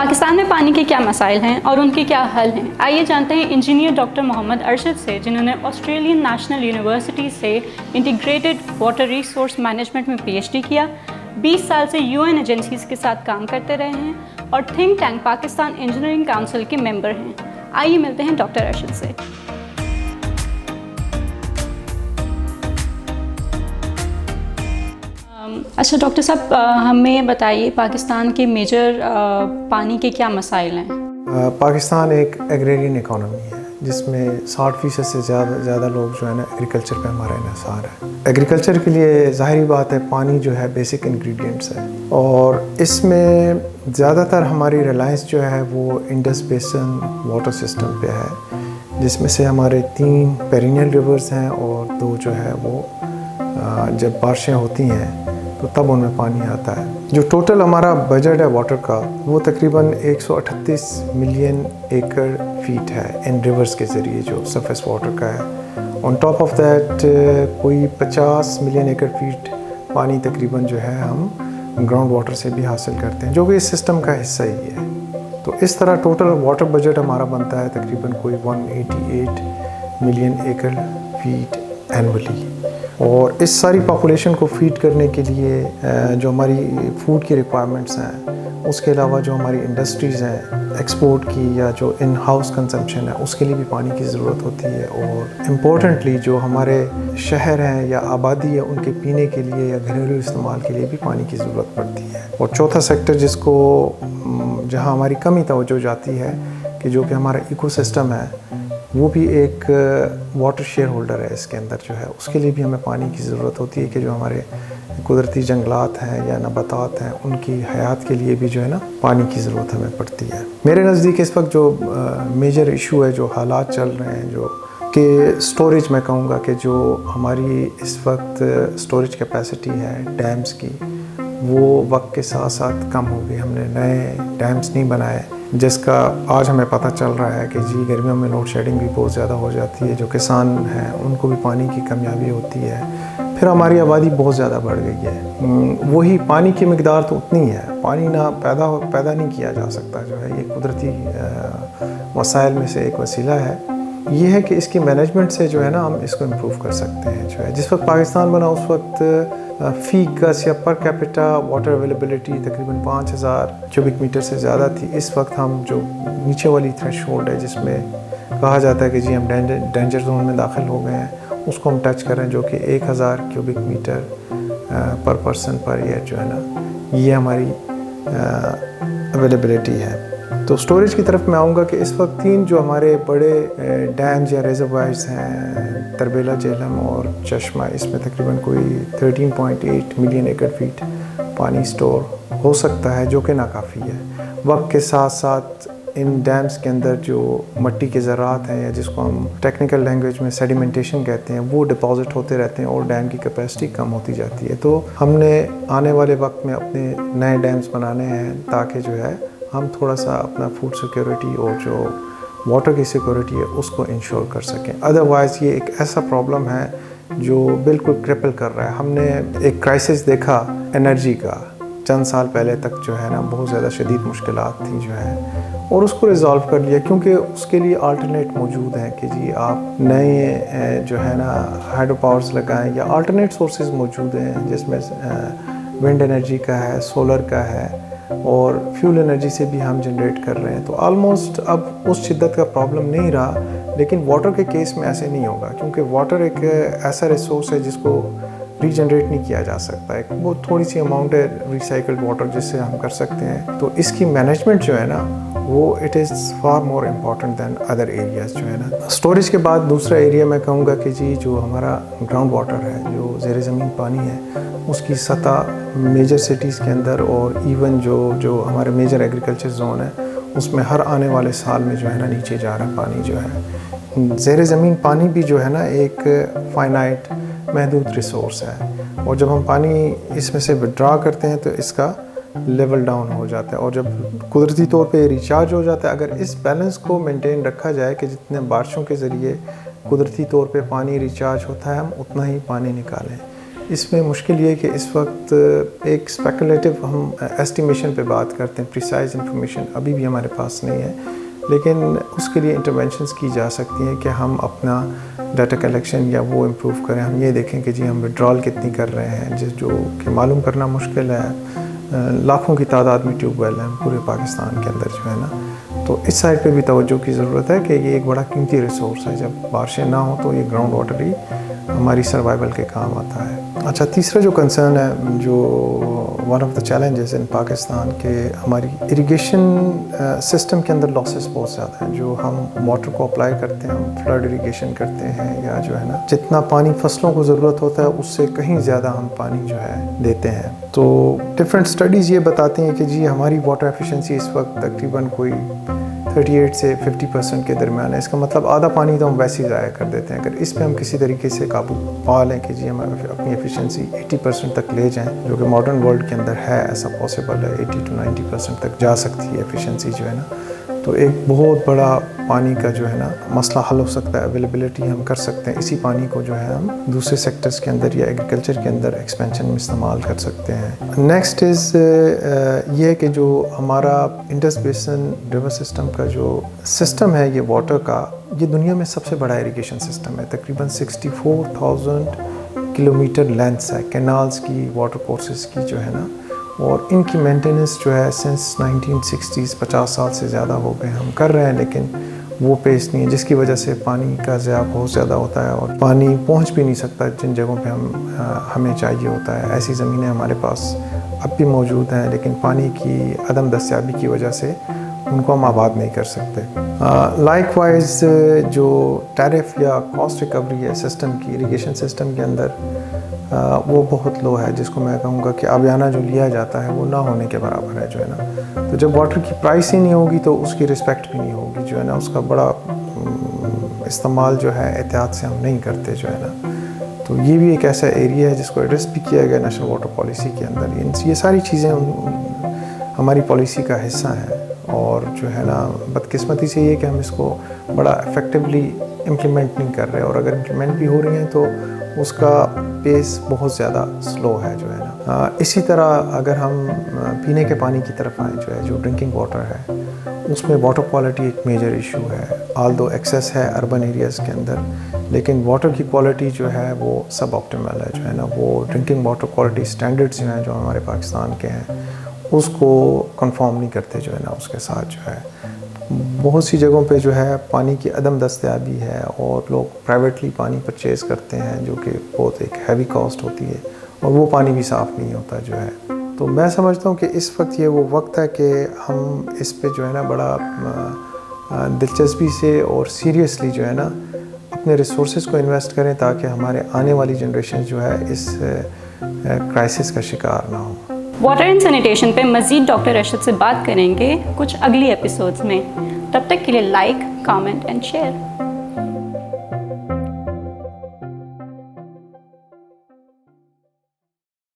پاکستان میں پانی کے کیا مسائل ہیں اور ان کے کیا حل ہیں، آئیے جانتے ہیں انجینئر ڈاکٹر محمد ارشد سے، جنہوں نے آسٹریلین نیشنل یونیورسٹی سے انٹیگریٹڈ واٹر ریسورس مینجمنٹ میں پی ایچ ڈی کیا، 20 سال سے UN ایجنسیز کے ساتھ کام کرتے رہے ہیں اور think tank Pakistan engineering council کے ممبر ہیں۔ آئیے ملتے ہیں ڈاکٹر ارشد سے۔ اچھا ڈاکٹر صاحب، ہمیں بتائیے پاکستان کے میجر پانی کے کیا مسائل ہیں؟ پاکستان ایک ایگریرین اکانومی ہے جس میں 60% سے زیادہ لوگ جو ہے نا ایگریکلچر پہ ہمارا انحصار ہے۔ ایگریکلچر کے لیے ظاہری بات ہے پانی جو ہے بیسک انگریڈینٹس ہے، اور اس میں زیادہ تر ہماری ریلائنس جو ہے وہ انڈس بیسن واٹر سسٹم پہ ہے، جس میں سے ہمارے 3 پیرینیل ریورز ہیں اور 2 جو ہے وہ جب بارشیں ہوتی ہیں تو تب ان میں پانی آتا ہے۔ جو ٹوٹل ہمارا بجٹ ہے واٹر کا وہ تقریباً 138 ملین ایکڑ فیٹ ہے ان ریورز کے ذریعے جو سرفیس واٹر کا ہے۔ آن ٹاپ آف دیٹ کوئی 50 ملین ایکڑ فیٹ پانی تقریباً جو ہے ہم گراؤنڈ واٹر سے بھی حاصل کرتے ہیں، جو کہ اس سسٹم کا حصہ ہی ہے۔ تو اس طرح ٹوٹل واٹر بجٹ ہمارا بنتا ہے تقریباً کوئی 188 ملین ایکڑ فیٹ اینولی، اور اس ساری پاپولیشن کو فیڈ کرنے کے لیے جو ہماری فوڈ کی ریکوائرمنٹس ہیں، اس کے علاوہ جو ہماری انڈسٹریز ہیں ایکسپورٹ کی یا جو ان ہاؤس کنزمپشن ہے اس کے لیے بھی پانی کی ضرورت ہوتی ہے، اور امپورٹنٹلی جو ہمارے شہر ہیں یا آبادی ہے ان کے پینے کے لیے یا گھریلو استعمال کے لیے بھی پانی کی ضرورت پڑتی ہے۔ اور چوتھا سیکٹر جس کو جہاں ہماری کمی توجہ جاتی ہے کہ جو کہ ہمارا ایکو سسٹم ہے، وہ بھی ایک واٹر شیئر ہولڈر ہے اس کے اندر جو ہے، اس کے لیے بھی ہمیں پانی کی ضرورت ہوتی ہے کہ جو ہمارے قدرتی جنگلات ہیں یا نباتات ہیں ان کی حیات کے لیے بھی جو ہے نا پانی کی ضرورت ہمیں پڑتی ہے۔ میرے نزدیک اس وقت جو میجر ایشو ہے، جو حالات چل رہے ہیں، جو کہ سٹوریج میں کہوں گا کہ جو ہماری اس وقت سٹوریج کیپیسٹی ہے ڈیمز کی، وہ وقت کے ساتھ ساتھ کم ہو گئی۔ ہم نے نئے ڈیمز نہیں بنائے، جس کا آج ہمیں پتہ چل رہا ہے کہ جی گرمیوں میں لوڈ شیڈنگ بھی بہت زیادہ ہو جاتی ہے، جو کسان ہیں ان کو بھی پانی کی کمیابی ہوتی ہے۔ پھر ہماری آبادی بہت زیادہ بڑھ گئی ہے، وہی پانی کی مقدار تو اتنی ہے، پانی نہ پیدا نہیں کیا جا سکتا، جو ہے یہ قدرتی وسائل میں سے ایک وسیلہ ہے۔ یہ ہے کہ اس کی مینجمنٹ سے جو ہے نا ہم اس کو امپروو کر سکتے ہیں۔ جو ہے جس وقت پاکستان بنا اس وقت فی گز یا پر کیپٹا واٹر اویلیبلٹی تقریباً 5000 کیوبک میٹر سے زیادہ تھی۔ اس وقت ہم جو نیچے والی تھریش ہولڈ ہے جس میں کہا جاتا ہے کہ جی ہم ڈینجر زون میں داخل ہو گئے ہیں، اس کو ہم ٹچ کریں، جو کہ 1000 کیوبک میٹر پر پرسن پر ایئر جو ہے نا یہ ہماری اویلیبلٹی ہے۔ تو سٹوریج کی طرف میں آؤں گا کہ اس وقت 3 جو ہمارے بڑے ڈیمز یا ریزروائرز ہیں، تربیلا، جہلم اور چشمہ، اس میں تقریباً کوئی 13.8 ملین ایکڑ فیٹ پانی سٹور ہو سکتا ہے، جو کہ ناکافی ہے۔ وقت کے ساتھ ساتھ ان ڈیمز کے اندر جو مٹی کے ذرات ہیں یا جس کو ہم ٹیکنیکل لینگویج میں سیڈیمنٹیشن کہتے ہیں، وہ ڈپازٹ ہوتے رہتے ہیں اور ڈیم کی کیپیسٹی کم ہوتی جاتی ہے۔ تو ہم نے آنے والے وقت میں اپنے نئے ڈیمز بنانے ہیں تاکہ جو ہے ہم تھوڑا سا اپنا فوڈ سیکیورٹی اور جو واٹر کی سیکیورٹی ہے اس کو انشور کر سکیں۔ ادروائز یہ ایک ایسا پرابلم ہے جو بالکل کرپل کر رہا ہے۔ ہم نے ایک کرائسس دیکھا انرجی کا چند سال پہلے تک، جو ہے نا بہت زیادہ شدید مشکلات تھیں جو ہے، اور اس کو ریزالو کر لیا کیونکہ اس کے لیے آلٹرنیٹ موجود ہیں کہ جی آپ نئے جو ہے نا ہائیڈرو پاورز لگائیں، یا آلٹرنیٹ سورسز موجود ہیں جس میں ونڈ انرجی کا ہے، سولر کا ہے، اور فیول انرجی سے بھی ہم جنریٹ کر رہے ہیں۔ تو آلموسٹ اب اس شدت کا پرابلم نہیں رہا، لیکن واٹر کے کیس میں ایسے نہیں ہوگا کیونکہ واٹر ایک ایسا ریسورس ہے جس کو ریجنریٹ نہیں کیا جا سکتا ہے، وہ تھوڑی سی اماؤنٹ ہے ریسائیکلڈ واٹر جس سے ہم کر سکتے ہیں۔ تو اس کی مینجمنٹ جو ہے نا وہ it is far more important than other areas جو ہے نا۔ اسٹوریج کے بعد دوسرا ایریا میں کہوں گا کہ جی جو ہمارا گراؤنڈ واٹر ہے، جو زیر زمین پانی ہے، اس کی سطح میجر سٹیز کے اندر اور ایون جو ہمارے میجر ایگریکلچر زون ہے اس میں ہر آنے والے سال میں جو ہے نا نیچے جا رہا پانی جو ہے۔ زیر زمین پانی بھی جو ہے نا ایک فائنائٹ محدود ریسورس ہے، اور جب ہم پانی اس میں سے وڈرا کرتے ہیں تو اس کا لیول ڈاؤن ہو جاتا ہے، اور جب قدرتی طور پہ ریچارج ہو جاتا ہے، اگر اس بیلنس کو مینٹین رکھا جائے کہ جتنے بارشوں کے ذریعے قدرتی طور پہ پانی ریچارج ہوتا ہے ہم اتنا ہی پانی نکالیں۔ اس میں مشکل یہ ہے کہ اس وقت ایک اسپیکولیٹو ہم ایسٹیمیشن پہ بات کرتے ہیں، پریسائز انفارمیشن ابھی بھی ہمارے پاس نہیں ہے، لیکن اس کے لیے انٹرونشنز کی جا سکتی ہیں کہ ہم اپنا ڈیٹا کلیکشن یا وہ امپروو کریں. ہم یہ دیکھیں کہ جی ہم وڈرال کتنی کر رہے ہیں، جو کہ معلوم کرنا مشکل ہے. لاکھوں کی تعداد میں ٹیوب ویل ہیں پورے پاکستان کے اندر جو ہے نا، تو اس سائڈ پہ بھی توجہ کی ضرورت ہے کہ یہ ایک بڑا قیمتی ریسورس ہے. جب بارشیں نہ ہوں تو یہ گراؤنڈ واٹر ہی ہماری سروائیول کے کام آتا ہے. اچھا، تیسرا جو کنسرن ہے، جو one of the challenges in Pakistan کے ہماری اریگیشن سسٹم کے اندر لاسز بہت زیادہ ہیں. جو ہم واٹر کو اپلائی کرتے ہیں، ہم فلڈ اریگیشن کرتے ہیں یا جو ہے نا جتنا پانی فصلوں کو ضرورت ہوتا ہے اس سے کہیں زیادہ ہم پانی جو ہے دیتے ہیں. تو ڈفرینٹ اسٹڈیز یہ بتاتی ہیں کہ جی ہماری واٹر ایفیشنسی اس وقت تقریباً کوئی 38 سے 50% کے درمیان ہے. اس کا مطلب آدھا پانی تو ہم ویسے ہی ضائع کر دیتے ہیں. اگر اس پہ ہم کسی طریقے سے قابو پا لیں کہ جی ہم اپنی ایفیشنسی 80% تک لے جائیں، جو کہ ماڈرن ورلڈ کے اندر ہے، ایسا پاسبل ہے، 80 to 90% تک جا سکتی ہے ایفیشنسی جو ہے نا، تو ایک بہت بڑا پانی کا جو ہے نا مسئلہ حل ہو سکتا ہے. اویلیبلٹی ہم کر سکتے ہیں، اسی پانی کو جو ہے ہم دوسرے سیکٹرز کے اندر یا ایگریکلچر کے اندر ایکسپینشن میں استعمال کر سکتے ہیں. نیکسٹ از یہ کہ جو ہمارا انڈس بیسن ریور سسٹم کا جو سسٹم ہے یہ واٹر کا، یہ دنیا میں سب سے بڑا اریگیشن سسٹم ہے. تقریباً 64,000 کلومیٹر لینتھس ہے کینالز کی، واٹر کورسز کی جو ہے نا، اور ان کی مینٹیننس جو ہے سنس 1960s 50 سال سے زیادہ ہو گئے ہم کر رہے ہیں، لیکن وہ پیش نہیں ہے، جس کی وجہ سے پانی کا ضیاع بہت زیادہ ہوتا ہے اور پانی پہنچ بھی نہیں سکتا جن جگہوں پہ ہمیں چاہیے ہوتا ہے. ایسی زمینیں ہمارے پاس اب بھی موجود ہیں، لیکن پانی کی عدم دستیابی کی وجہ سے ان کو ہم آباد نہیں کر سکتے. لائک وائز جو ٹیرف یا کاسٹ ریکوری ہے سسٹم کی، اریگیشن سسٹم کے اندر، وہ بہت لو ہے، جس کو میں کہوں گا کہ آبیانہ جو لیا جاتا ہے وہ نہ ہونے کے برابر ہے جو ہے نا. تو جب واٹر کی پرائس ہی نہیں ہوگی تو اس کی رسپیکٹ بھی نہیں ہوگی جو ہے نا، اس کا بڑا استعمال جو ہے احتیاط سے ہم نہیں کرتے جو ہے نا. تو یہ بھی ایک ایسا ایریا ہے جس کو ایڈریس بھی کیا گیا نیشنل واٹر پالیسی کے اندر. یہ ساری چیزیں ہماری پالیسی کا حصہ ہیں، اور جو ہے نا بدقسمتی سے یہ کہ ہم اس کو بڑا افیکٹولی امپلیمنٹ نہیں کر رہے، اور اگر امپلیمنٹ بھی ہو رہی ہیں تو اس کا پیس بہت زیادہ سلو ہے جو ہے نا. اسی طرح اگر ہم پینے کے پانی کی طرف آئیں، جو ہے جو ڈرنکنگ واٹر ہے، اس میں واٹر کوالٹی ایک میجر ایشو ہے. آل دو ایکسیس ہے اربن ایریاز کے اندر، لیکن واٹر کی کوالٹی جو ہے وہ سب آپٹیمل ہے جو ہے نا. وہ ڈرنکنگ واٹر کوالٹی اسٹینڈرڈز جو ہیں جو ہمارے پاکستان کے ہیں اس کو کنفارم نہیں کرتے جو ہے نا. اس کے ساتھ جو ہے بہت سی جگہوں پہ جو ہے پانی کی عدم دستیابی ہے، اور لوگ پرائیویٹلی پانی پرچیز کرتے ہیں، جو کہ بہت ایک ہیوی کاسٹ ہوتی ہے، اور وہ پانی بھی صاف نہیں ہوتا جو ہے. تو میں سمجھتا ہوں کہ اس وقت یہ وہ وقت ہے کہ ہم اس پہ جو ہے نا بڑا دلچسپی سے اور سیریسلی جو ہے نا اپنے ریسورسز کو انویسٹ کریں، تاکہ ہمارے آنے والی جنریشن جو ہے اس کرائسس کا شکار نہ ہو. واٹر اینڈ سینیٹیشن پہ مزید ڈاکٹر ارشد سے بات کریں گے کچھ اگلی ایپیسوڈز میں. تب تک کے لیے لائک، کامنٹ اینڈ شیئر.